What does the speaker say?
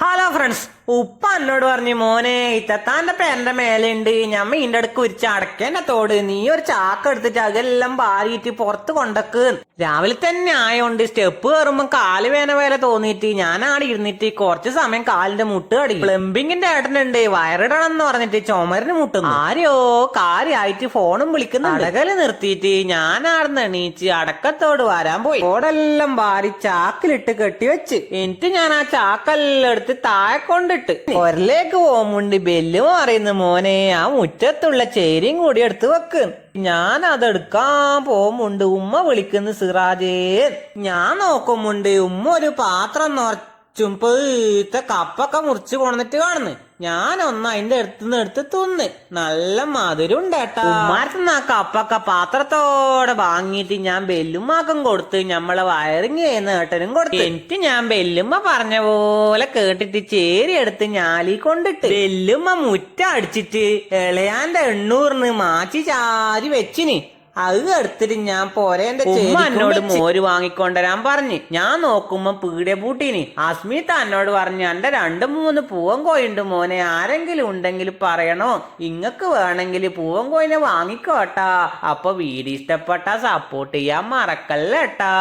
Hello friends, ഉപ്പ എന്നോട് പറഞ്ഞു, മോനെ ഇത്തത്താന്റെ പേരന്റെ മേലുണ്ട് ഞമ്മ ഈന്റെ അടുക്ക് ഉരിച്ച് അടക്കേന്റെ തോട്, നീ ഒരു ചാക്ക് എടുത്തിട്ട് അതെല്ലാം ഭാരിയിട്ട് പുറത്ത് കൊണ്ടക്ക്. രാവിലെ തന്നെ ആയോണ്ട് സ്റ്റെപ്പ് കയറുമ്പോ കാല് വേന പോലെ തോന്നിയിട്ട് ഞാൻ ആടെ ഇരുന്നിട്ട് കുറച്ച് സമയം കാലിന്റെ മുട്ട് കടി. പ്ലംബിങ്ങിന്റെ ഏട്ടനുണ്ട് വയറിടണം എന്ന് പറഞ്ഞിട്ട് ചുമരിന് മുട്ടുന്നു. ആരെയോ കാര്യമായിട്ട് ഫോണും വിളിക്കുന്നുണ്ട്. അടകല് നിർത്തിയിട്ട് ഞാൻ ആടുന്ന് എണീച്ച് അടക്കത്തോട് വരാൻ പോയി. തോടെല്ലാം ഭാരി ചാക്കിലിട്ട് കെട്ടിവെച്ച് എന്നിട്ട് ഞാൻ ആ ചാക്കെല്ലാം എടുത്ത് താഴെ കൊണ്ടിട്ട് ഒരലേക്ക് പോകുമുണ്ട് ബെല്ല് മാറിയുന്നു. മോനെ ആ മുറ്റത്തുള്ള ചേരിയും കൂടി എടുത്ത് വെക്ക്. ഞാൻ അതെടുക്കാൻ പോകുമുണ്ട് ഉമ്മ വിളിക്കുന്നു, സിറാജേ. ഞാൻ നോക്കുമുണ്ട് ഉമ്മ ഒരു പാത്രം നിറച്ചും പീത്ത കപ്പൊക്കെ മുറിച്ച് കൊണ്ടിട്ട് കാണുന്നു. ഞാനൊന്ന് അതിന്റെ അടുത്തുനിന്ന് എടുത്ത് തിന്ന്. നല്ല മധുരം ഉണ്ടേട്ടാ. ഉമ്മാരത്തുനിന്ന് ആ കപ്പൊക്കെ പാത്രത്തോടെ വാങ്ങിയിട്ട് ഞാൻ ബെല്ലുമ്മാക്കും കൊടുത്ത് നമ്മളെ വയറിങ് ചെയ്യുന്ന ഏട്ടനും കൊടുത്ത്. എന്നിട്ട് ഞാൻ ബെല്ലുമ്മ പറഞ്ഞ പോലെ കേട്ടിട്ട് ചേരി എടുത്ത് ഞാലി കൊണ്ടിട്ട് ബെല്ലുമ്മ മുറ്റ അടിച്ചിട്ട് ഇളയാന്റെ 800 മാച്ചി ചാരി വെച്ചിന്. അത് എടുത്തിട്ട് ഞാൻ പോരേന്റെ എന്നോട് മോര് വാങ്ങിക്കൊണ്ടുവരാൻ പറഞ്ഞു. ഞാൻ നോക്കുമ്പോ പീടിയ പൂട്ടീനി. അസ്മിത എന്നോട് പറഞ്ഞു, എന്റെ 2-3 പൂവൻ കോയുണ്ട് മോനെ, ആരെങ്കിലും ഉണ്ടെങ്കിൽ പറയണോ, ഇങ്ങക്ക് വേണമെങ്കിൽ പൂവൻ കോയിനെ വാങ്ങിക്കോട്ടാ. അപ്പൊ വീഡിയോ ഇഷ്ടപ്പെട്ടാ സപ്പോർട്ട് ചെയ്യാൻ മറക്കല്ലേട്ടാ.